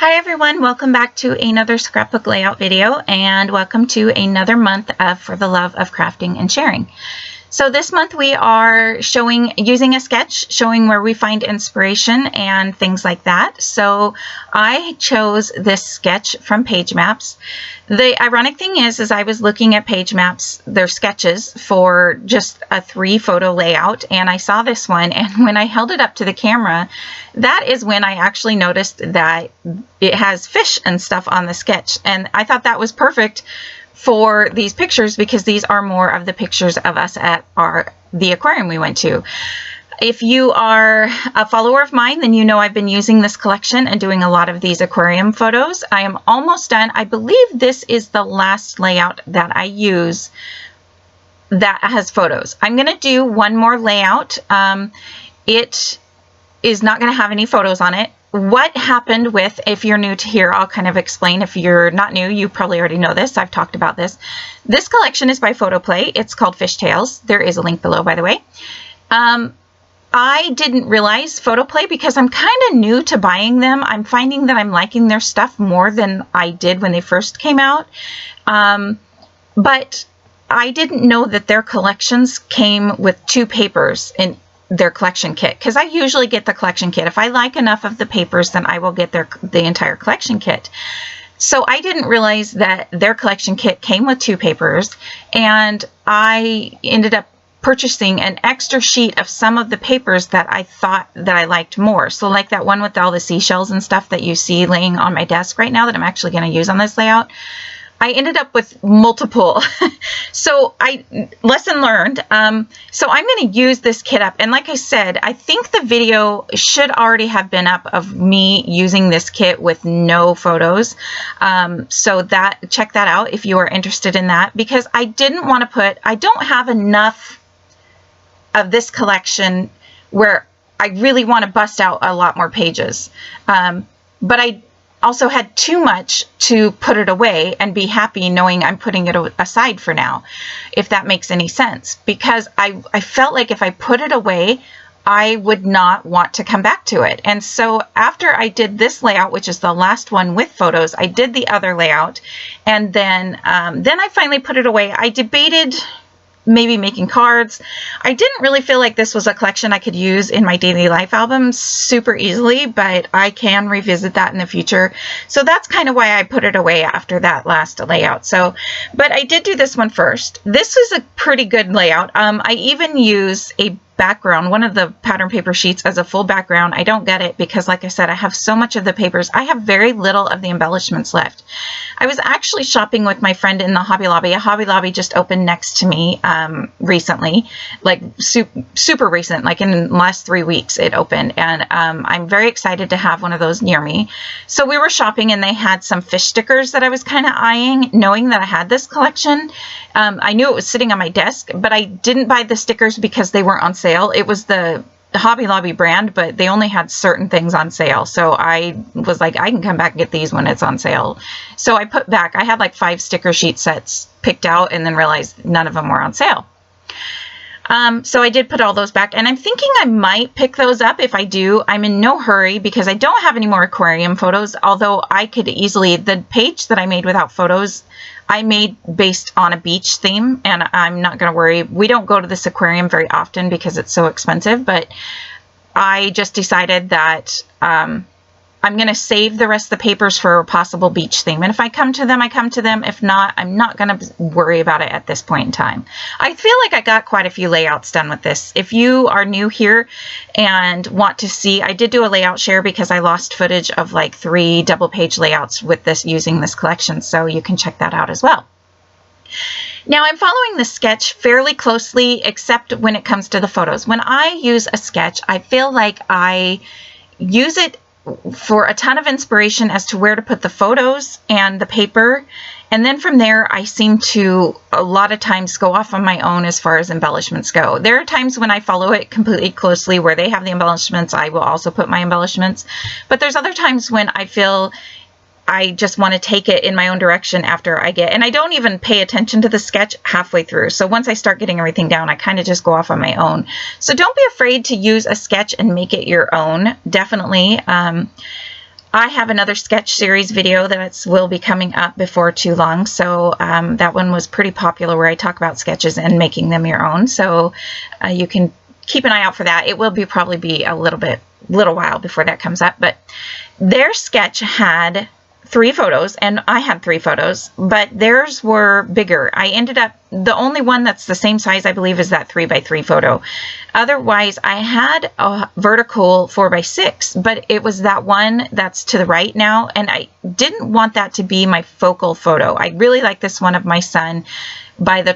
Hi everyone, welcome back to another scrapbook layout video and welcome to another month of For the Love of Crafting and Sharing. So this month we are using a sketch, showing where we find inspiration and things like that. So I chose this sketch from Page Maps. The ironic thing is I was looking at Page Maps, their sketches for just a 3-photo layout, and I saw this one, and when I held it up to the camera, that is when I actually noticed that it has fish and stuff on the sketch, and I thought that was perfect for these pictures because these are more of the pictures of us at the aquarium we went to. If you are a follower of mine, then you know I've been using this collection and doing a lot of these aquarium photos. I am almost done. I believe this is the last layout that I use that has photos. I'm going to do one more layout. It is not going to have any photos on it. What happened with, if you're new to here, I'll kind of explain. If you're not new, you probably already know this. I've talked about this. This collection is by Photoplay. It's called Fishtails. There is a link below, by the way. I didn't realize Photoplay because I'm kind of new to buying them. I'm finding that I'm liking their stuff more than I did when they first came out. But I didn't know that their collections came with 2 papers in their collection kit, because I usually get the collection kit. If I like enough of the papers, then I will get the entire collection kit. So I didn't realize that their collection kit came with 2 papers, and I ended up purchasing an extra sheet of some of the papers that I thought that I liked more. So like that one with all the seashells and stuff that you see laying on my desk right now that I'm actually going to use on this layout, I ended up with multiple. So lesson learned. So I'm going to use this kit up. And like I said, I think the video should already have been up of me using this kit with no photos. So check that out if you are interested in that, because I didn't want to I don't have enough of this collection where I really want to bust out a lot more pages. But I also had too much to put it away and be happy knowing I'm putting it aside for now, if that makes any sense. Because I felt like if I put it away, I would not want to come back to it. And so after I did this layout, which is the last one with photos, I did the other layout, and then I finally put it away. I debated maybe making cards. I didn't really feel like this was a collection I could use in my daily life albums super easily, but I can revisit that in the future. So that's kind of why I put it away after that last layout. But I did do this one first. This is a pretty good layout. I even use a background, one of the pattern paper sheets, as a full background. I don't get it because, like I said, I have so much of the papers. I have very little of the embellishments left. I was actually shopping with my friend in the Hobby Lobby. A Hobby Lobby just opened next to me recently, like super recent, like in the last 3 weeks it opened, and I'm very excited to have one of those near me. So we were shopping and they had some fish stickers that I was kind of eyeing, knowing that I had this collection. I knew it was sitting on my desk, but I didn't buy the stickers because they weren't on sale. It was the Hobby Lobby brand, but they only had certain things on sale. So I was like, I can come back and get these when it's on sale. So I put back, I had like 5 sticker sheet sets picked out and then realized none of them were on sale. So I did put all those back, and I'm thinking I might pick those up. If I do, I'm in no hurry because I don't have any more aquarium photos, although I could easily, the page that I made without photos, I made based on a beach theme, and I'm not going to worry. We don't go to this aquarium very often because it's so expensive, but I just decided that I'm going to save the rest of the papers for a possible beach theme. And if I come to them, I come to them. If not, I'm not going to worry about it at this point in time. I feel like I got quite a few layouts done with this. If you are new here and want to see, I did do a layout share because I lost footage of like 3 double page layouts with this, using this collection. So you can check that out as well. Now I'm following the sketch fairly closely, except when it comes to the photos. When I use a sketch, I feel like I use it for a ton of inspiration as to where to put the photos and the paper. And then from there, I seem to a lot of times go off on my own as far as embellishments go. There are times when I follow it completely closely where they have the embellishments. I will also put my embellishments. But there's other times when I feel I just want to take it in my own direction after I get, and I don't even pay attention to the sketch halfway through. So once I start getting everything down, I kind of just go off on my own. So don't be afraid to use a sketch and make it your own. Definitely. I have another sketch series video that will be coming up before too long. So that one was pretty popular, where I talk about sketches and making them your own. So you can keep an eye out for that. It will probably be a little while before that comes up. But their sketch had 3 photos, and I had 3 photos, but theirs were bigger. I ended up, the only one that's the same size, I believe, is that 3x3 photo. Otherwise, I had a vertical 4x6, but it was that one that's to the right now, and I didn't want that to be my focal photo. I really like this one of my son by the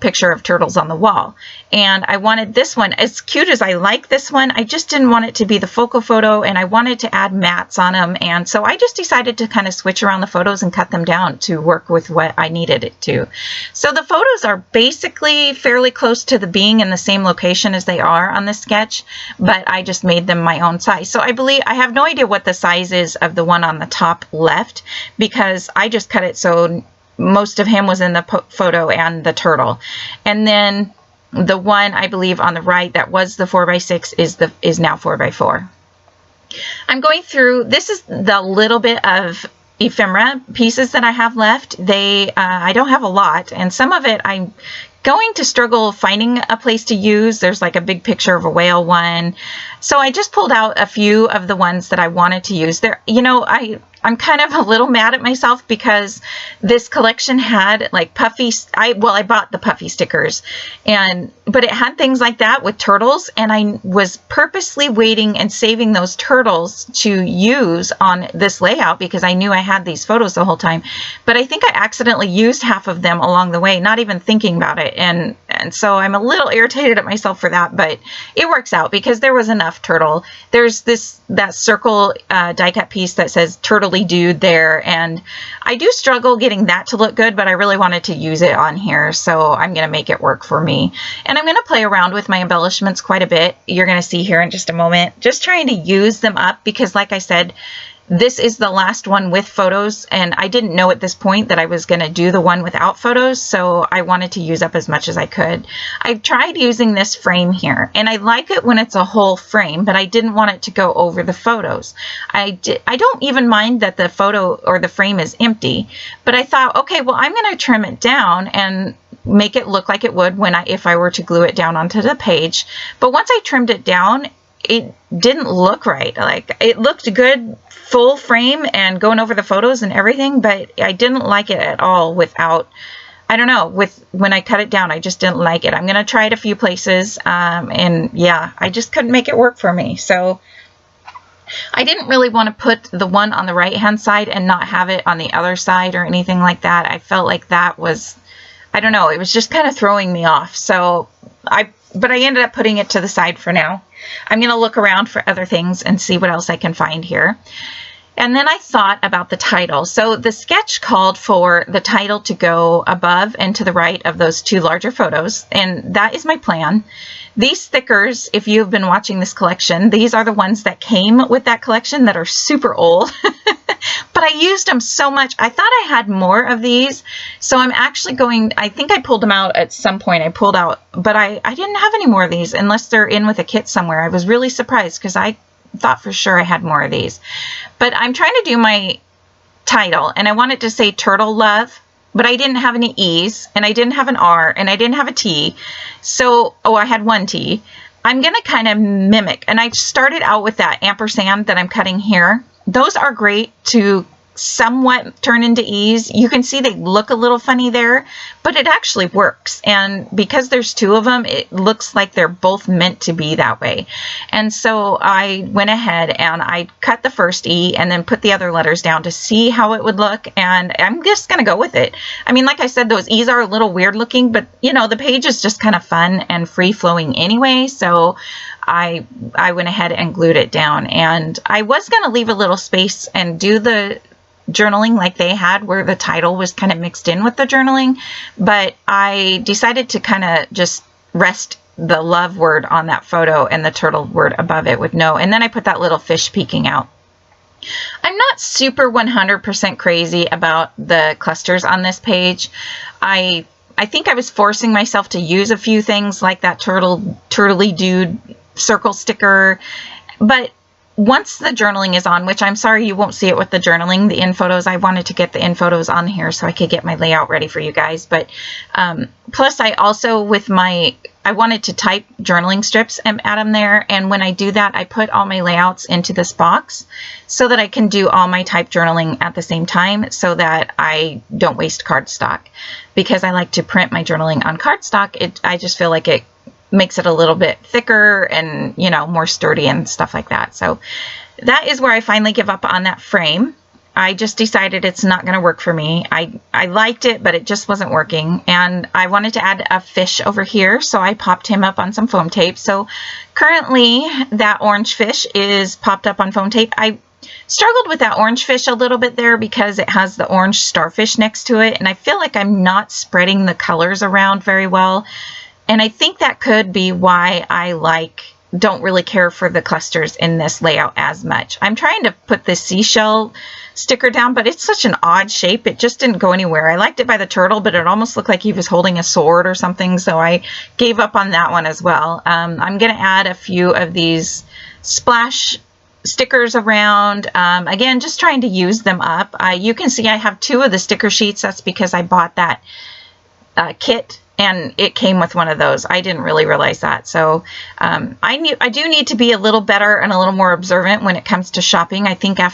picture of turtles on the wall. And I wanted this one, as cute as I like this one, I just didn't want it to be the focal photo, and I wanted to add mats on them. And so I just decided to kind of switch around the photos and cut them down to work with what I needed it to. So the photos are basically fairly close to being in the same location as they are on the sketch, but I just made them my own size. So I have no idea what the size is of the one on the top left, because I just cut it so most of him was in the photo and the turtle. And then the one, I believe, on the right that was the 4x6 is now 4x4. I'm going through, this is the little bit of ephemera pieces that I have left. I don't have a lot, and some of it I'm going to struggle finding a place to use. There's like a big picture of a whale one. So I just pulled out a few of the ones that I wanted to use. I'm kind of a little mad at myself, because this collection had like puffy, I bought the puffy stickers, but it had things like that with turtles, and I was purposely waiting and saving those turtles to use on this layout, because I knew I had these photos the whole time. But I think I accidentally used half of them along the way, not even thinking about it. And so I'm a little irritated at myself for that, but it works out because there was enough turtle. There's that circle die cut piece that says turtley dude there, and I do struggle getting that to look good, but I really wanted to use it on here, so I'm going to make it work for me. And I'm going to play around with my embellishments quite a bit. You're going to see here in just a moment, just trying to use them up, because like I said, this is the last one with photos, and I didn't know at this point that I was going to do the one without photos, so I wanted to use up as much as I could. I've tried using this frame here, and I like it when it's a whole frame, but I didn't want it to go over the photos. I don't even mind that the photo or the frame is empty, but I thought, okay, well, I'm going to trim it down and make it look like it would if I were to glue it down onto the page. But once I trimmed it down, it didn't look right. Like, it looked good full frame and going over the photos and everything, but I didn't like it at all without, I don't know, when I cut it down, I just didn't like it. I'm going to try it a few places, and yeah, I just couldn't make it work for me. So I didn't really want to put the one on the right hand side and not have it on the other side or anything like that. I felt like that was, I don't know, it was just kind of throwing me off. So but I ended up putting it to the side for now. I'm going to look around for other things and see what else I can find here. And then I thought about the title. So the sketch called for the title to go above and to the right of those 2 larger photos, and that is my plan. These stickers, if you've been watching this collection, these are the ones that came with that collection that are super old. But I used them so much. I thought I had more of these. So I'm actually I think I pulled them out at some point. But I didn't have any more of these unless they're in with a kit somewhere. I was really surprised because I thought for sure I had more of these. But I'm trying to do my title, and I wanted to say Turtle Love, but I didn't have any E's, and I didn't have an R, and I didn't have a T. So, I had one T. I'm going to kind of mimic, and I started out with that ampersand that I'm cutting here. Those are great to somewhat turn into E's. You can see they look a little funny there, but it actually works. And because there's 2 of them, it looks like they're both meant to be that way. And so I went ahead and I cut the first E and then put the other letters down to see how it would look. And I'm just going to go with it. I mean, like I said, those E's are a little weird looking, but the page is just kind of fun and free flowing anyway. So I went ahead and glued it down, and I was going to leave a little space and do the journaling like they had, where the title was kind of mixed in with the journaling, but I decided to kind of just rest the love word on that photo and the turtle word above it with no, and then I put that little fish peeking out. I'm not super 100% crazy about the clusters on this page. I think I was forcing myself to use a few things like that turtley dude circle sticker, but once the journaling is on, which I'm sorry you won't see it with the journaling, the in photos, I wanted to get the in photos on here so I could get my layout ready for you guys. But plus I also, I wanted to type journaling strips and add them there. And when I do that, I put all my layouts into this box so that I can do all my type journaling at the same time so that I don't waste cardstock. Because I like to print my journaling on cardstock, I just feel like it makes it a little bit thicker and, you know, more sturdy and stuff like that. So that is where I finally give up on that frame. I just decided it's not going to work for me. I liked it, but it just wasn't working. And I wanted to add a fish over here, so I popped him up on some foam tape. So currently that orange fish is popped up on foam tape. I struggled with that orange fish a little bit there because it has the orange starfish next to it. And I feel like I'm not spreading the colors around very well. And I think that could be why I don't really care for the clusters in this layout as much. I'm trying to put this seashell sticker down, but it's such an odd shape. It just didn't go anywhere. I liked it by the turtle, but it almost looked like he was holding a sword or something. So I gave up on that one as well. I'm going to add a few of these splash stickers around. Again, just trying to use them up. You can see I have 2 of the sticker sheets. That's because I bought that kit. And it came with one of those. I didn't really realize that. So I do need to be a little better and a little more observant when it comes to shopping. I think I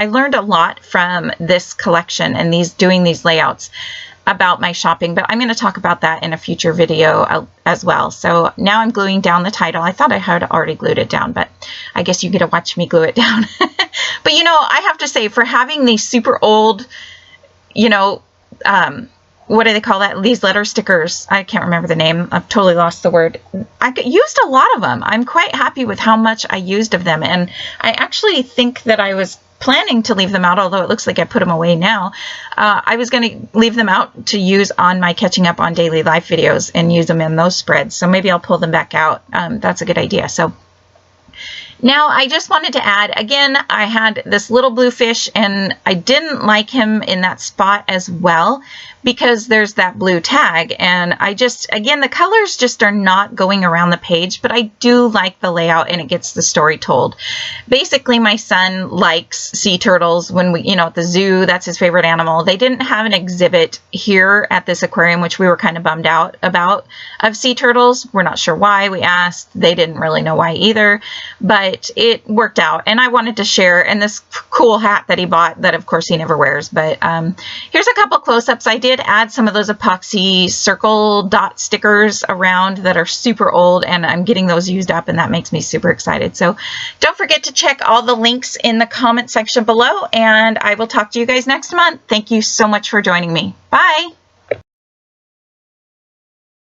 learned a lot from this collection and doing these layouts about my shopping. But I'm going to talk about that in a future video as well. So now I'm gluing down the title. I thought I had already glued it down, but I guess you get to watch me glue it down. But you know, I have to say, for having these super old, you know, what do they call that? These letter stickers. I can't remember the name. I've totally lost the word. I used a lot of them. I'm quite happy with how much I used of them. And I actually think that I was planning to leave them out, although it looks like I put them away now. I was going to leave them out to use on my catching up on daily life videos and use them in those spreads. So maybe I'll pull them back out. That's a good idea. So now I just wanted to add, again, I had this little blue fish and I didn't like him in that spot as well because there's that blue tag. And again, the colors just are not going around the page, but I do like the layout and it gets the story told. Basically, my son likes sea turtles. When we, at the zoo, that's his favorite animal. They didn't have an exhibit here at this aquarium, which we were kind of bummed out about, of sea turtles. We're not sure why. We asked. They didn't really know why either, but it worked out. And I wanted to share, and this cool hat that he bought that of course he never wears, but here's a couple close-ups. I did add some of those epoxy circle dot stickers around that are super old, and I'm getting those used up, and that makes me super excited. So don't forget to check all the links in the comment section below, and I will talk to you guys next month. Thank you so much for joining me. Bye.